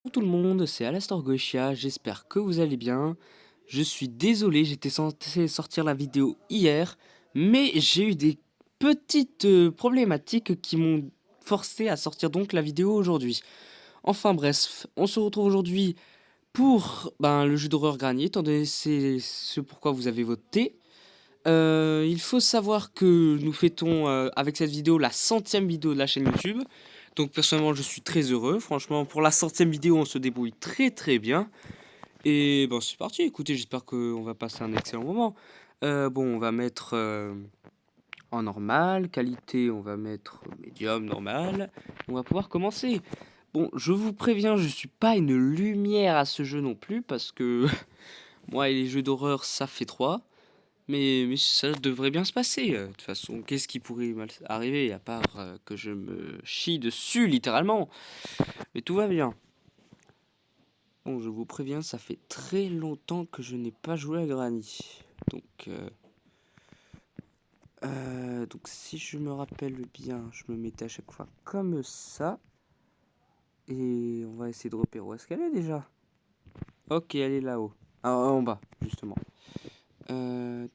Bonjour tout le monde, c'est Alastor Goetia, j'espère que vous allez bien. Je suis désolé, j'étais censé sortir la vidéo hier, mais j'ai eu des petites problématiques qui m'ont forcé à sortir donc la vidéo aujourd'hui. Enfin bref, on se retrouve aujourd'hui pour le jeu d'horreur granier, étant donné c'est ce pourquoi vous avez voté. Il faut savoir que nous fêtons avec cette vidéo la 100e vidéo de la chaîne YouTube. Donc personnellement je suis très heureux. Franchement pour la 100e vidéo on se débrouille très très bien. Et bon c'est parti, écoutez j'espère qu'on va passer un excellent moment. Bon on va mettre en normal, qualité on va mettre médium, normal. On va pouvoir commencer. Bon je vous préviens je suis pas une lumière à ce jeu non plus parce que moi et les jeux d'horreur ça fait 3. Mais ça devrait bien se passer. De toute façon, qu'est-ce qui pourrait mal arriver à part que je me chie dessus littéralement. Mais tout va bien. Bon, je vous préviens, ça fait très longtemps que je n'ai pas joué à Granny. Donc si je me rappelle bien, je me mettais à chaque fois comme ça. Et on va essayer de repérer où est-ce qu'elle est déjà. Ok, elle est là-haut. Ah, en bas, justement.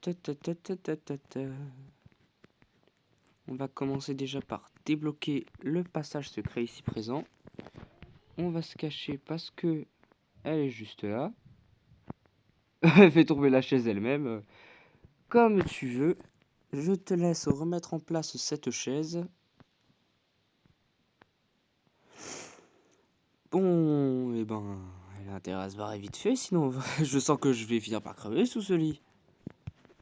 Ta, ta, ta, ta, ta, ta, ta. On va commencer déjà par débloquer le passage secret ici présent. On va se cacher parce que elle est juste là. Elle fait tomber la chaise elle-même. Comme tu veux. Je te laisse remettre en place cette chaise. Bon, et ben, elle a intérêt à se barrer vite fait, sinon je sens que je vais finir par crever sous ce lit.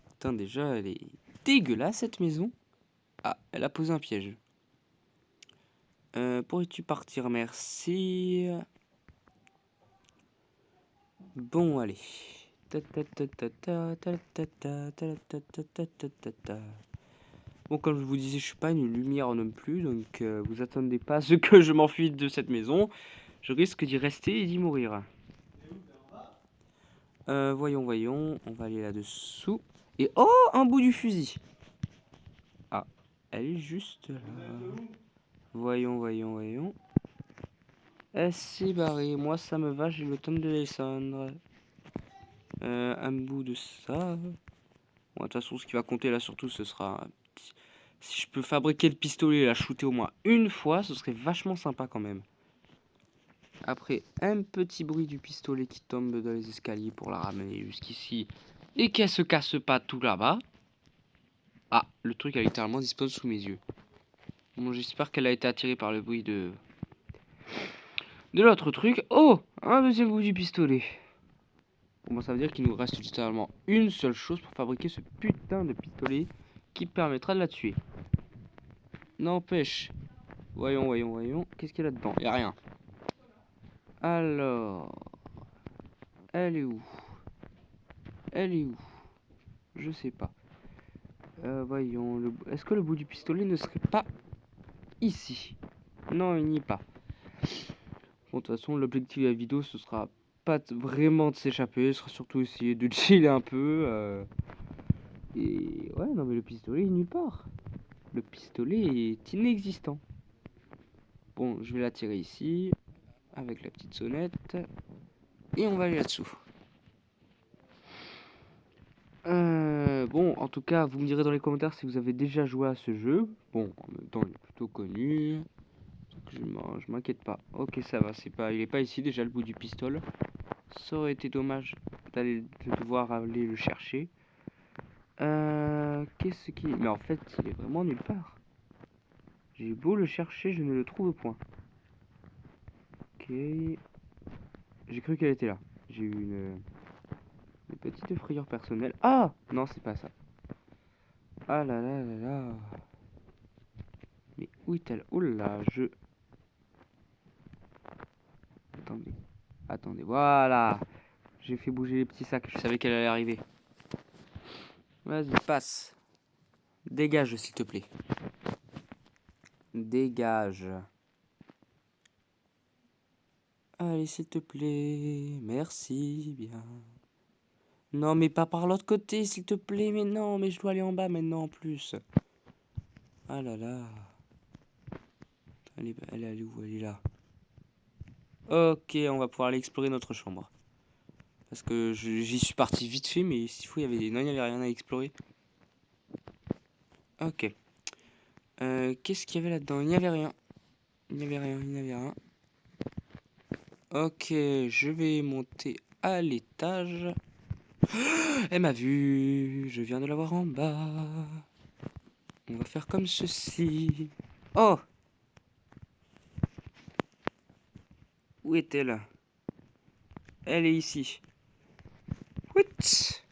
Putain, déjà, elle est dégueulasse cette maison. Ah, elle a posé un piège. Pourrais-tu partir, merci. Bon, allez. Bon, comme je vous disais, je suis pas une lumière non plus, donc vous attendez pas à ce que je m'enfuis de cette maison. Je risque d'y rester et d'y mourir. Voyons, on va aller là-dessous. Et oh, un bout du fusil. Ah, elle est juste là. Voyons. Elle s'est barrée, moi ça me va, j'ai le temps de descendre. Un bout de ça. Bon, de toute façon, ce qui va compter là surtout, ce sera... Si je peux fabriquer le pistolet et la shooter au moins une fois, ce serait vachement sympa quand même. Après, un petit bruit du pistolet qui tombe dans les escaliers pour la ramener jusqu'ici. Et qu'elle se casse pas tout là-bas. Ah, le truc a littéralement disparu sous mes yeux. Bon, j'espère qu'elle a été attirée par le bruit de l'autre truc. Oh, un deuxième bout du pistolet. Bon, ça veut dire qu'il nous reste littéralement une seule chose pour fabriquer ce putain de pistolet qui permettra de la tuer. N'empêche. Voyons. Qu'est-ce qu'il y a là-dedans? Y'a rien. Alors. Elle est où? Je sais pas. Voyons. Est-ce que le bout du pistolet ne serait pas ici? Non, il n'y est pas. Bon, de toute façon, l'objectif de la vidéo, ce sera pas vraiment de s'échapper. Ce sera surtout essayer de chiller un peu. Et ouais, non, mais le pistolet est nulle part. Le pistolet est inexistant. Bon, je vais la tirer ici. Avec la petite sonnette. Et on va aller là-dessous. Bon, en tout cas, vous me direz dans les commentaires si vous avez déjà joué à ce jeu. Bon, en même temps, il est plutôt connu. Donc je m'inquiète pas. Ok, ça va, il est pas ici déjà le bout du pistolet. Ça aurait été dommage de devoir aller le chercher. Qu'est-ce qui... Mais en fait, il est vraiment nulle part. J'ai beau le chercher, je ne le trouve point. Ok. J'ai cru qu'elle était là. J'ai eu une petite frayeur personnelle. Ah! Non, c'est pas ça. Ah là là là là. Mais où est-elle? Oh là, Attendez, voilà. J'ai fait bouger les petits sacs, je savais qu'elle allait arriver. Vas-y, passe. Dégage, s'il te plaît. Dégage. Allez, s'il te plaît. Merci, bien. Non, mais pas par l'autre côté, s'il te plaît. Mais non, mais je dois aller en bas maintenant en plus. Ah là là. Elle est où? Elle est là. Ok, on va pouvoir aller explorer notre chambre. Parce que j'y suis parti vite fait, mais s'il faut, non, il y avait rien à explorer. Ok. Qu'est-ce qu'il y avait là-dedans? Il n'y avait rien. Il n'y avait rien, il n'y avait rien. Ok, je vais monter à l'étage. Elle m'a vu, je viens de la voir en bas. On va faire comme ceci. Oh! Où est-elle? Elle est ici. Ouit!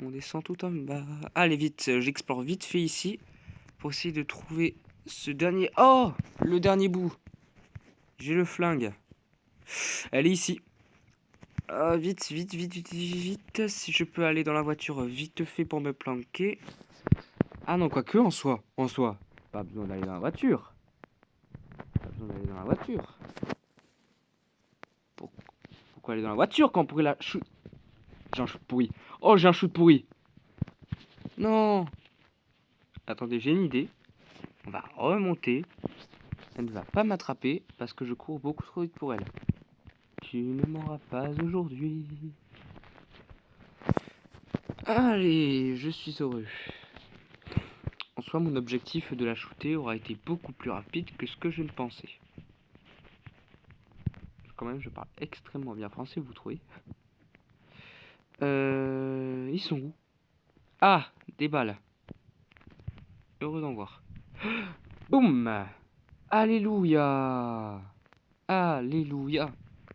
On descend tout en bas. Allez, vite, j'explore vite fait ici. Pour essayer de trouver ce dernier... Oh! Le dernier bout. J'ai le flingue. Elle est ici. Vite, vite, vite, vite, vite, vite. Si je peux aller dans la voiture vite fait pour me planquer. Ah non, quoique en soi. En soi. Pas besoin d'aller dans la voiture. Pas besoin d'aller dans la voiture. Pourquoi aller dans la voiture quand on pourrait la... J'ai un shoot pourri. Oh, j'ai un shoot pourri. Non. Attendez, j'ai une idée. On va remonter. Elle ne va pas m'attraper parce que je cours beaucoup trop vite pour elle. Tu ne m'auras pas aujourd'hui. Allez, je suis heureux. En soi, mon objectif de la shooter aura été beaucoup plus rapide que ce que je ne pensais. Quand même, je parle extrêmement bien français, vous trouvez? Ils sont où? Ah, des balles. Heureux d'en voir. Boum! Alléluia! Alléluia!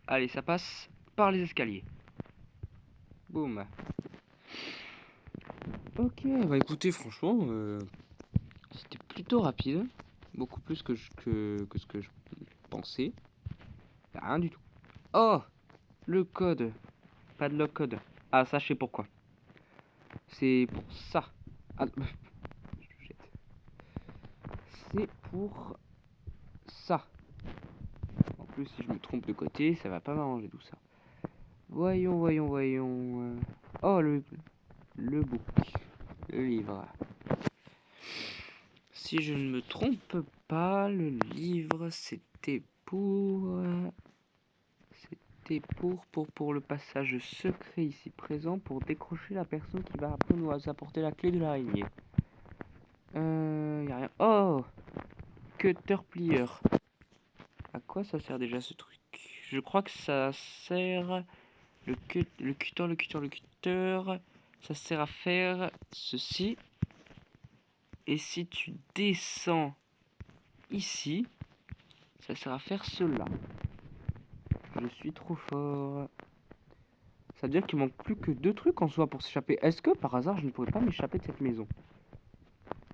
Allez, ça passe par les escaliers. Boum! Ok, bah écoutez, franchement, c'était plutôt rapide. Beaucoup plus que ce que je pensais. Rien du tout. Oh! Le code. Padlock code. Ah, ça, je sais pourquoi. C'est pour ça. Ah, je jette. C'est pour ça. En plus, si je me trompe de côté, ça va pas m'arranger tout ça. Voyons, voyons, voyons. Oh, le book. Le livre. Si je ne me trompe pas, le livre, c'était pour... C'était pour le passage secret ici présent, pour décrocher la personne qui va après nous apporter la clé de l'araignée. Y a rien. Oh! Cutter plier. À quoi ça sert déjà ce truc? Je crois que ça sert... Le cutter, ça sert à faire ceci. Et si tu descends ici, ça sert à faire cela. Je suis trop fort. Ça veut dire qu'il manque plus que 2 trucs en soi pour s'échapper. Est-ce que par hasard je ne pourrais pas m'échapper de cette maison?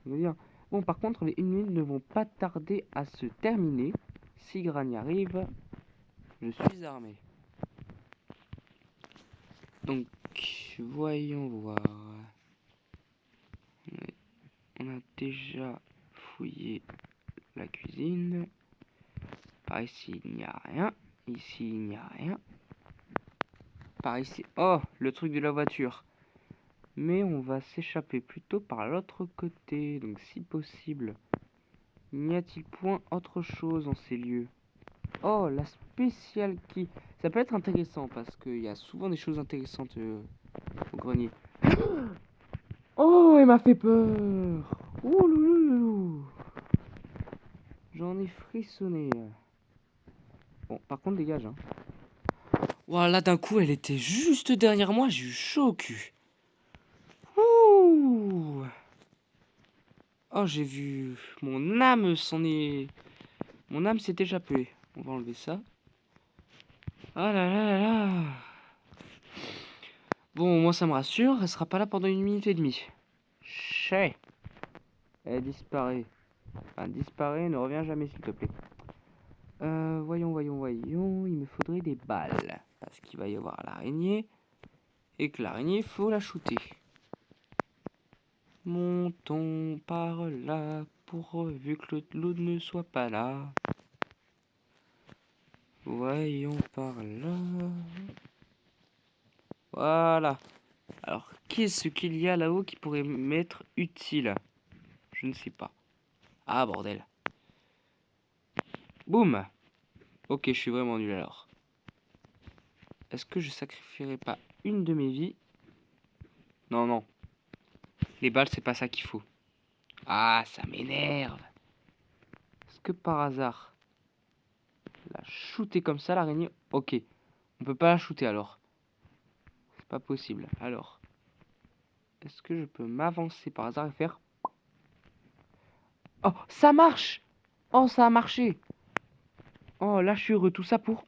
Bon, par contre, les 1 minute ne vont pas tarder à se terminer. Si Gran y arrive, je suis armé. Donc, voyons voir. On a déjà fouillé la cuisine. Par ici, il n'y a rien. Ici, il n'y a rien. Par ici, oh, le truc de la voiture. Mais on va s'échapper plutôt par l'autre côté. Donc, si possible, n'y a-t-il point autre chose en ces lieux? Oh, la spéciale key. Ça peut être intéressant parce qu'il y a souvent des choses intéressantes au grenier. Oh, elle m'a fait peur. Ouh, loulou. J'en ai frissonné. Bon, par contre, dégage. Hein. Voilà, d'un coup, elle était juste derrière moi. J'ai eu chaud au cul. Ouh. Oh, j'ai vu. Mon âme s'en est. Mon âme s'est échappée. On va enlever ça. Ah là là là là. Bon, moi, ça me rassure. Elle sera pas là pendant 1 minute et demie. Chais. Elle disparaît. Enfin, disparaît, ne reviens jamais, s'il te plaît. Voyons, voyons, voyons. Il me faudrait des balles. Parce qu'il va y avoir l'araignée. Et que l'araignée, faut la shooter. Montons par là. Pourvu que l'eau ne soit pas là. Voyons par là. Voilà. Alors, qu'est-ce qu'il y a là-haut qui pourrait m'être utile? Je ne sais pas. Ah, bordel. Boum. Ok, je suis vraiment nul alors. Est-ce que je sacrifierai pas une de mes vies? Non, non. Les balles, c'est pas ça qu'il faut. Ah, ça m'énerve. Est-ce que par hasard, la shooter comme ça, l'araignée? Ok. On peut pas la shooter alors. C'est pas possible. Alors, est-ce que je peux m'avancer par hasard et faire... Oh, ça marche! Oh, ça a marché! Oh, là, je suis heureux. Tout ça pour...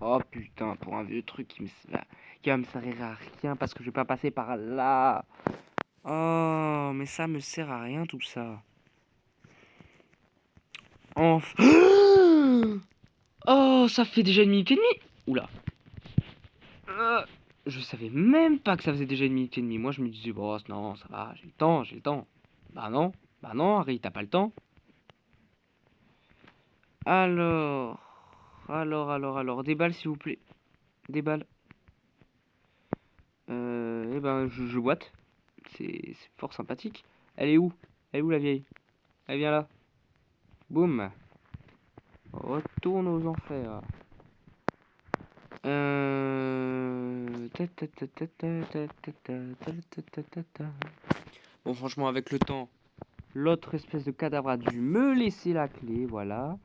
Oh, putain, pour un vieux truc qui va me servir à rien parce que je vais pas passer par là. Oh, mais ça me sert à rien tout ça. Enfin... Oh, ça fait déjà une minute et demie. Oula. Je savais même pas que ça faisait déjà une minute et demie. Moi, je me disais, bon, non, ça va, j'ai le temps, j'ai le temps. Bah non, Harry, t'as pas le temps. Alors, alors, des balles, s'il vous plaît. Des balles. Eh ben, je boite. C'est fort sympathique. Elle est où? Elle est où la vieille? Elle vient là. Boum. Retourne aux enfers. Bon, franchement, avec le temps, l'autre espèce de cadavre a dû me laisser la clé, voilà.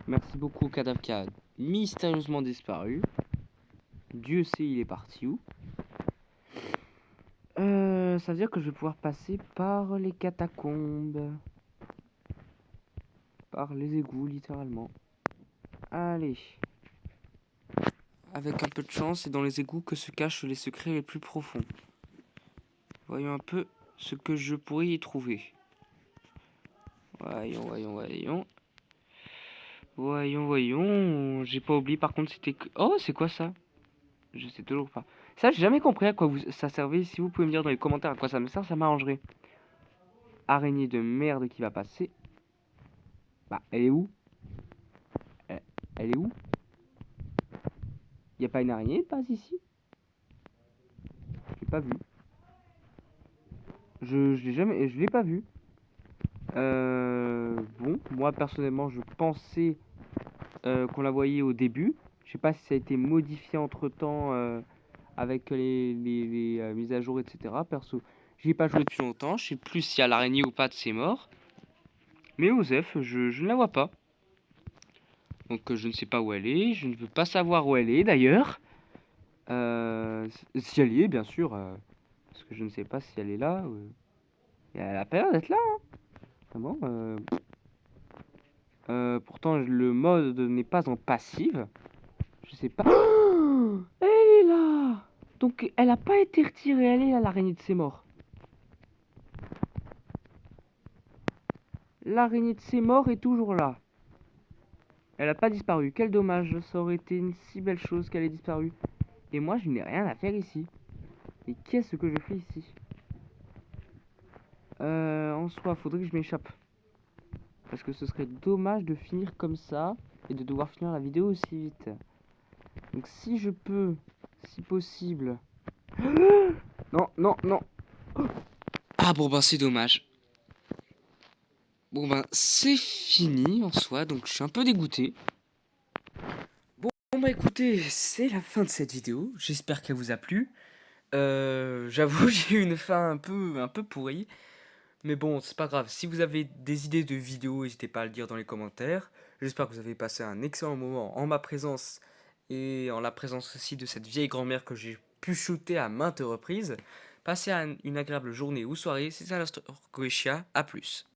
Merci beaucoup au cadavre qui a mystérieusement disparu. Dieu sait il est parti où. Ça veut dire que je vais pouvoir passer par les catacombes. Par les égouts, littéralement. Allez. Avec un peu de chance, c'est dans les égouts que se cachent les secrets les plus profonds. Voyons un peu ce que je pourrais y trouver. Voyons. Voyons. J'ai pas oublié, par contre, c'était que... Oh, c'est quoi ça? Je sais toujours pas. Ça, j'ai jamais compris à quoi ça servait. Si vous pouvez me dire dans les commentaires à quoi ça me sert, ça m'arrangerait. Araignée de merde qui va passer. Bah, elle est où? Elle est où? Y a pas une araignée qui passe ici? Je l'ai pas vu. Je l'ai pas vu. Bon, moi personnellement, je pensais qu'on la voyait au début. Je sais pas si ça a été modifié entre temps avec les mises à jour, etc. Perso, j'y ai pas joué depuis longtemps. Je sais plus s'il y a l'araignée ou pas de ses morts. Mais Osef, je ne la vois pas. Donc je ne sais pas où elle est. Je ne veux pas savoir où elle est d'ailleurs. Si elle y est, bien sûr. Parce que je ne sais pas si elle est là. Elle a pas l'air d'être là. Hein. Ah bon, pourtant, le mode n'est pas en passive. Je sais pas. Oh, elle est là! Donc, elle a pas été retirée. Elle est là, l'araignée de ses morts. L'araignée de ses morts est toujours là. Elle a pas disparu. Quel dommage. Ça aurait été une si belle chose qu'elle ait disparu. Et moi, je n'ai rien à faire ici. Et qu'est-ce que je fais ici? En soi, faudrait que je m'échappe. Parce que ce serait dommage de finir comme ça. Et de devoir finir la vidéo aussi vite. Donc si je peux, si possible... Non. Ah bon ben c'est dommage. Bon ben c'est fini en soi, donc je suis un peu dégoûté. Bon bah écoutez, c'est la fin de cette vidéo. J'espère qu'elle vous a plu. J'avoue j'ai eu une fin un peu pourrie. Mais bon, c'est pas grave. Si vous avez des idées de vidéos, n'hésitez pas à le dire dans les commentaires. J'espère que vous avez passé un excellent moment en ma présence et en la présence aussi de cette vieille grand-mère que j'ai pu shooter à maintes reprises. Passez une agréable journée ou soirée. C'est Goetia. À plus.